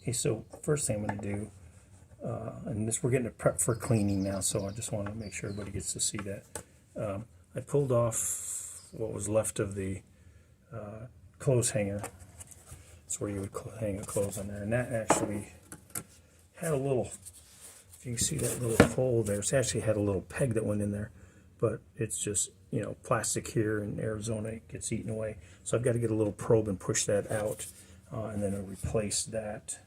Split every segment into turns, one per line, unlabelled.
Okay, so first thing I'm going to do, and this we're getting to prep for cleaning now, so I just want to make sure everybody gets to see that. I pulled off what was left of the clothes hanger. That's where you would hang the clothes on there, and that actually had a little, if you can see that little hole there, it's actually had a little peg that went in there, but it's just, you know, plastic here in Arizona, it gets eaten away. So I've got to get a little probe and push that out, and then I'll replace that.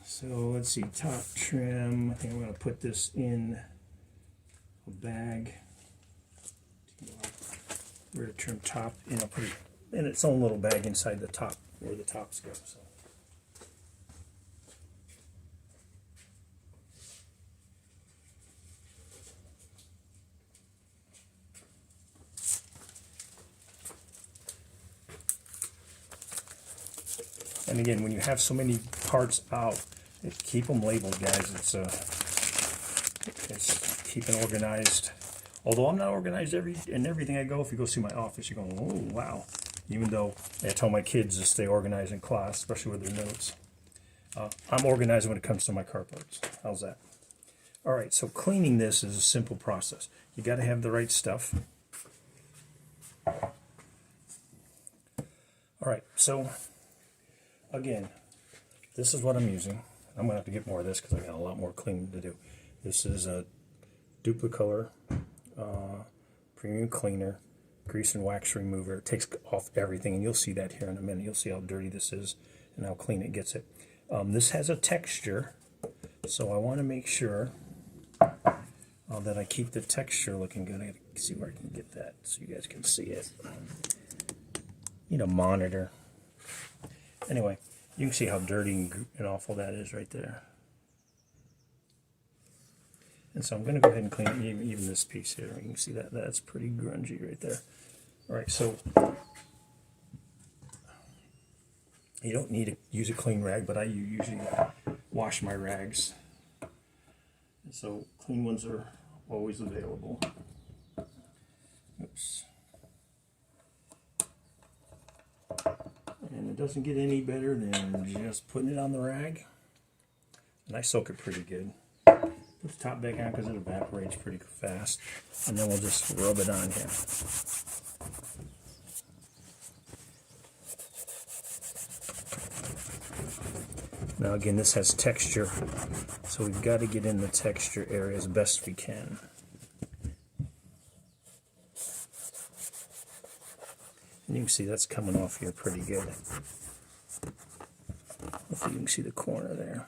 So let's see, top trim, I think I'm going to put this in a bag. Rear trim top, and I'll put it in its own little bag inside the top where the tops go. So. And again, when you have so many parts out, keep them labeled, guys. It's keeping organized. Although I'm not organized in everything I go. If you go see my office, you're going, oh, wow. Even though I tell my kids to stay organized in class, especially with their notes. I'm organized when it comes to my car parts. How's that? All right, so cleaning this is a simple process. You got to have the right stuff. All right, so again, this is what I'm using. I'm going to have to get more of this because I got a lot more cleaning to do. This is a Duplicolor premium cleaner, grease and wax remover. It takes off everything, and you'll see that here in a minute. You'll see how dirty this is and how clean it gets it. This has a texture, so I want to make sure that I keep the texture looking good. I got to see where I can get that so you guys can see it. Need a monitor. Anyway, you can see how dirty and awful that is right there. And so I'm going to go ahead and clean even this piece here. You can see that that's pretty grungy right there. All right, so you don't need to use a clean rag, but I usually wash my rags. And so clean ones are always available. Oops. And it doesn't get any better than just putting it on the rag. And I soak it pretty good. Put the top back on because it evaporates pretty fast. And then we'll just rub it on here. Now again, this has texture, so we've got to get in the texture area as best we can. And you can see that's coming off here pretty good. Hopefully you can see the corner there.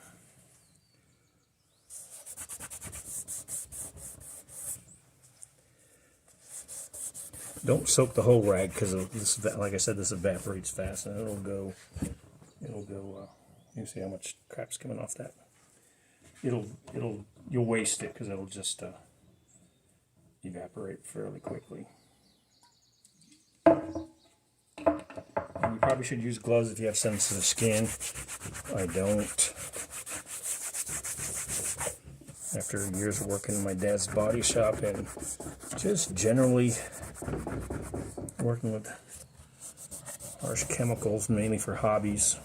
Don't soak the whole rag because this, like I said, this evaporates fast, and it'll go. You can see how much crap's coming off that. You'll waste it because it'll just evaporate fairly quickly. And you probably should use gloves if you have sensitive skin. I don't. After years of working in my dad's body shop and just generally working with harsh chemicals, mainly for hobbies.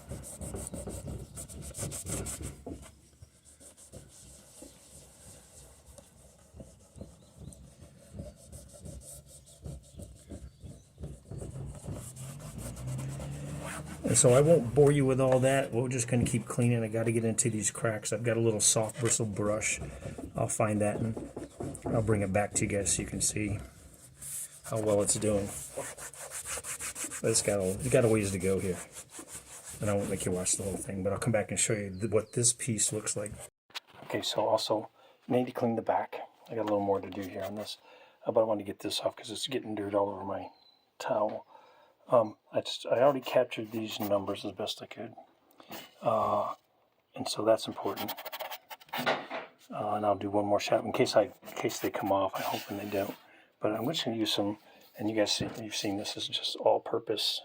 And so I won't bore you with all that. We're just going to keep cleaning. I got to get into these cracks. I've got a little soft bristle brush. I'll find that and I'll bring it back to you guys so you can see how well it's doing. But it's got a ways to go here. And I won't make you watch the whole thing, but I'll come back and show you what this piece looks like. Okay, so also need to clean the back. I got a little more to do here on this, but I want to get this off because it's getting dirt all over my towel. I already captured these numbers as best I could, and so that's important. And I'll do one more shot in case they come off. I'm hoping they don't. But I'm just going to use some, and you guys you've seen this is just all-purpose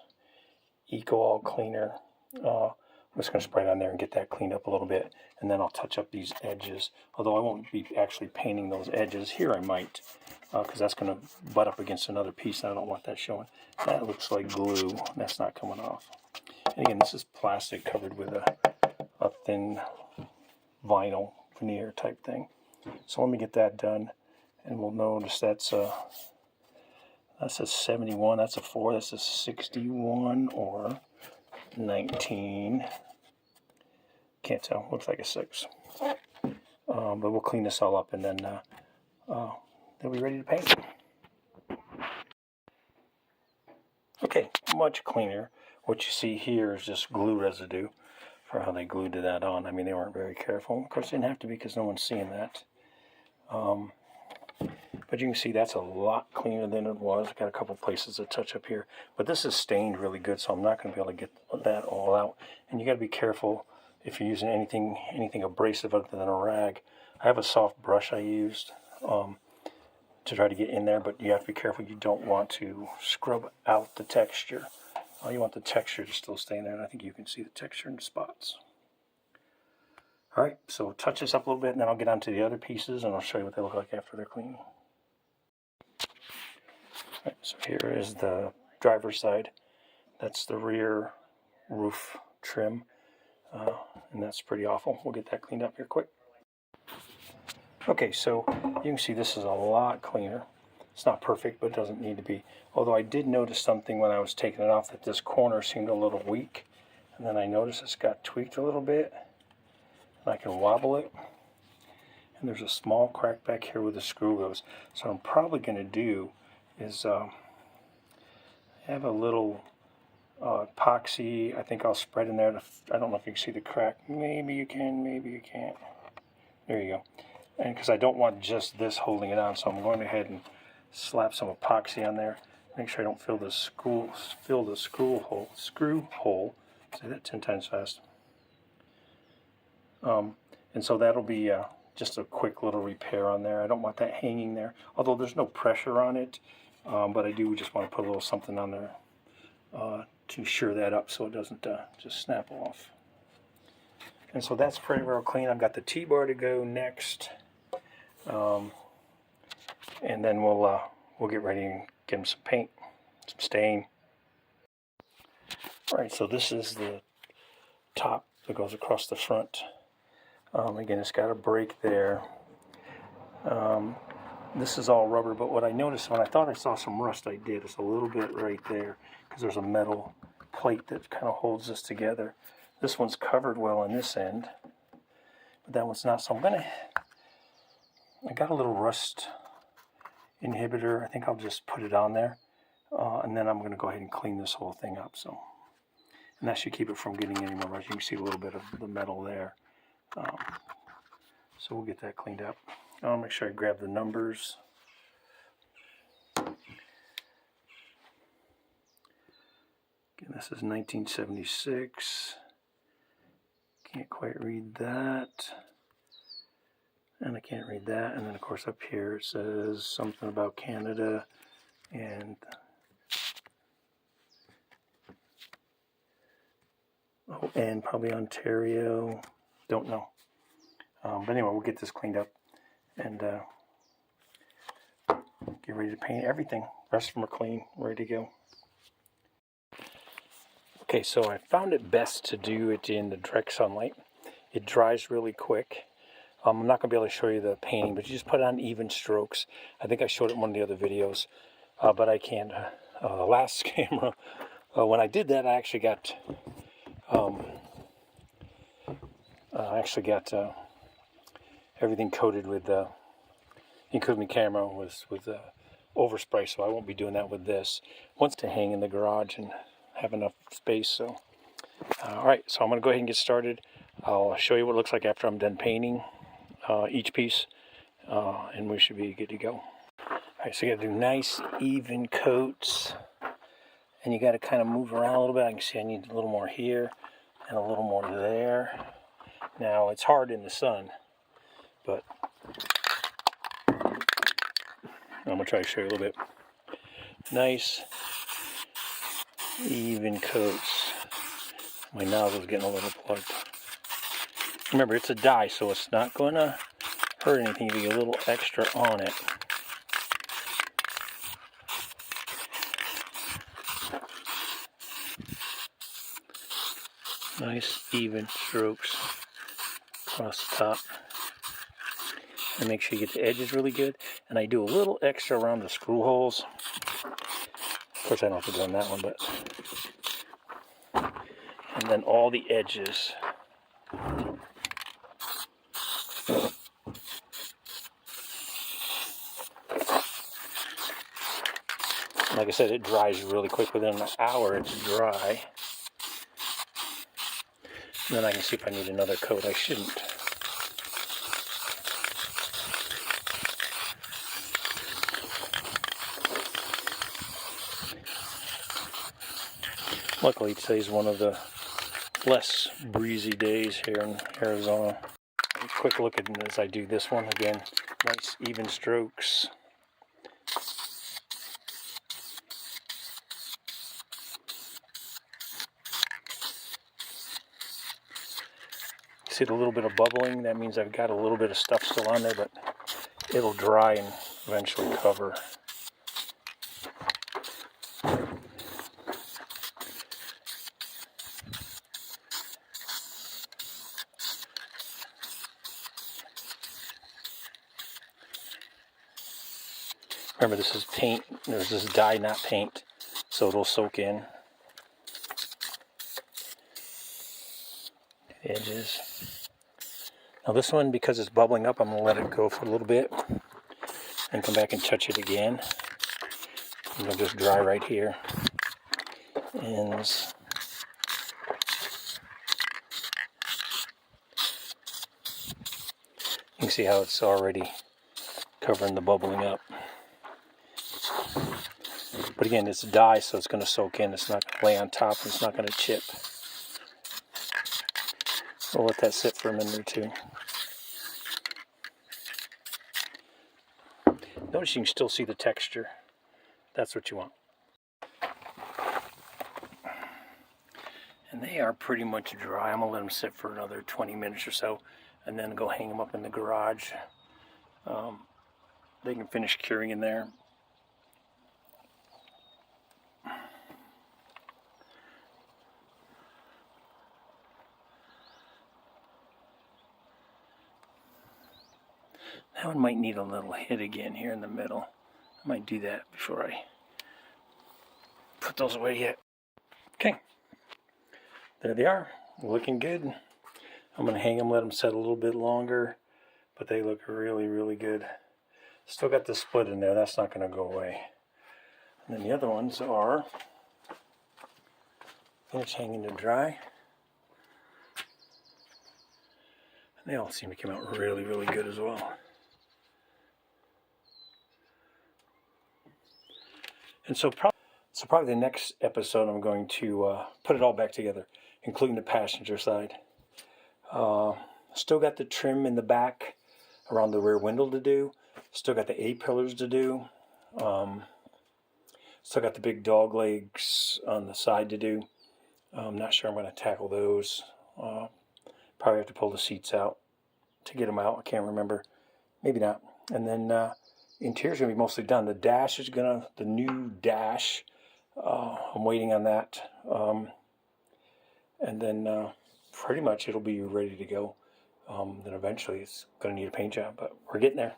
Eco-All cleaner. I'm just going to spray it on there and get that cleaned up a little bit, and then I'll touch up these edges. Although I won't be actually painting those edges here, I might. Because that's going to butt up against another piece, and I don't want that showing. That looks like glue. That's not coming off. And again, this is plastic covered with a thin vinyl veneer type thing. So let me get that done, and we'll notice that's a 71, that's a 4, that's a 61 or 19. Can't tell, looks like a 6. But we'll clean this all up, and then they'll be ready to paint. Okay, much cleaner. What you see here is just glue residue for how they glued that on. I mean, they weren't very careful. Of course, they didn't have to be because no one's seeing that. But you can see that's a lot cleaner than it was. Got a couple places to touch up here. But this is stained really good, so I'm not going to be able to get that all out. And you got to be careful if you're using anything abrasive other than a rag. I have a soft brush I used to try to get in there, but you have to be careful. You don't want to scrub out the texture. You want the texture to still stay in there, and I think you can see the texture in the spots. All right, so touch this up a little bit, and then I'll get on to the other pieces, and I'll show you what they look like after they're clean. All right, so here is the driver's side. That's the rear roof trim, and that's pretty awful. We'll get that cleaned up here quick. Okay, so you can see this is a lot cleaner. It's not perfect, but it doesn't need to be. Although I did notice something when I was taking it off, that this corner seemed a little weak. And then I noticed it's got tweaked a little bit. And I can wobble it. And there's a small crack back here where the screw goes. So what I'm probably going to do is have a little epoxy. I think I'll spread in there. I don't know if you can see the crack. Maybe you can, maybe you can't. There you go. And because I don't want just this holding it on, so I'm going ahead and slap some epoxy on there. Make sure I don't fill the screw hole. Say that 10 times fast. And so that'll be just a quick little repair on there. I don't want that hanging there, although there's no pressure on it. But I do just want to put a little something on there to sure that up so it doesn't just snap off. And so that's pretty well clean. I've got the T-bar to go next. And then we'll get ready and get them some paint, some stain. All right, so this is the top that goes across the front. Again, it's got a break there. This is all rubber, but what I noticed when I thought I saw some rust, I did. It's a little bit right there because there's a metal plate that kind of holds this together. This one's covered well on this end, but that one's not. So I got a little rust inhibitor. I think I'll just put it on there, and then I'm going to go ahead and clean this whole thing up. So, and that should keep it from getting any more rust. You can see a little bit of the metal there. So we'll get that cleaned up. I'll make sure I grab the numbers. Again, this is 1976. Can't quite read that. And I can't read that. And then, of course, up here it says something about Canada and and probably Ontario. Don't know. But anyway, we'll get this cleaned up and get ready to paint everything. The rest of them are clean, ready to go. Okay, so I found it best to do it in the direct sunlight. It dries really quick. I'm not going to be able to show you the painting, but you just put it on even strokes. I think I showed it in one of the other videos, but I can't. Last camera, when I did that, I actually got everything coated with, including the camera, with overspray, so I won't be doing that with this. Once to hang in the garage and have enough space. So, all right, so I'm going to go ahead and get started. I'll show you what it looks like after I'm done painting each piece, and we should be good to go. All right, so you got to do nice, even coats, and you got to kind of move around a little bit. I can see I need a little more here and a little more there. Now, it's hard in the sun, but I'm going to try to show you a little bit. Nice, even coats. My nozzle's getting a little plugged. Remember, it's a dye, so it's not going to hurt anything if you get a little extra on it. Nice even strokes across the top. And make sure you get the edges really good. And I do a little extra around the screw holes. Of course, I don't have to do on that one, but. And then all the edges. Like I said, it dries really quick. Within an hour, it's dry. And then I can see if I need another coat. I shouldn't. Luckily, today's one of the less breezy days here in Arizona. A quick look at it as I do this one again. Nice even strokes. See the little bit of bubbling? That means I've got a little bit of stuff still on there, but it'll dry and eventually cover. Remember, this is paint. This is dye, not paint, so it'll soak in. Edges. Now this one, because it's bubbling up, I'm going to let it go for a little bit and come back and touch it again. And it'll just dry right here. Ends. You can see how it's already covering the bubbling up. But again, it's dye, so it's going to soak in. It's not going to lay on top, and it's not going to chip. We'll let that sit for a minute or two. Notice you can still see the texture. That's what you want. And they are pretty much dry. I'm going to let them sit for another 20 minutes or so, and then go hang them up in the garage. They can finish curing in there. That one might need a little hit again here in the middle. I might do that before I put those away yet. Okay, there they are, looking good. I'm going to hang them, let them set a little bit longer, but they look really, really good. Still got the split in there, that's not going to go away. And then the other ones are finished hanging to dry. And they all seem to come out really, really good as well. And so probably the next episode I'm going to put it all back together, including the passenger side. Still got the trim in the back around the rear window to do. Still got the A-pillars to do. Still got the big dog legs on the side to do. I'm not sure I'm going to tackle those. Probably have to pull the seats out to get them out. I can't remember. Maybe not. And then interior's going to be mostly done. The dash is the new dash. I'm waiting on that. And then pretty much it'll be ready to go. Then eventually it's going to need a paint job, but we're getting there.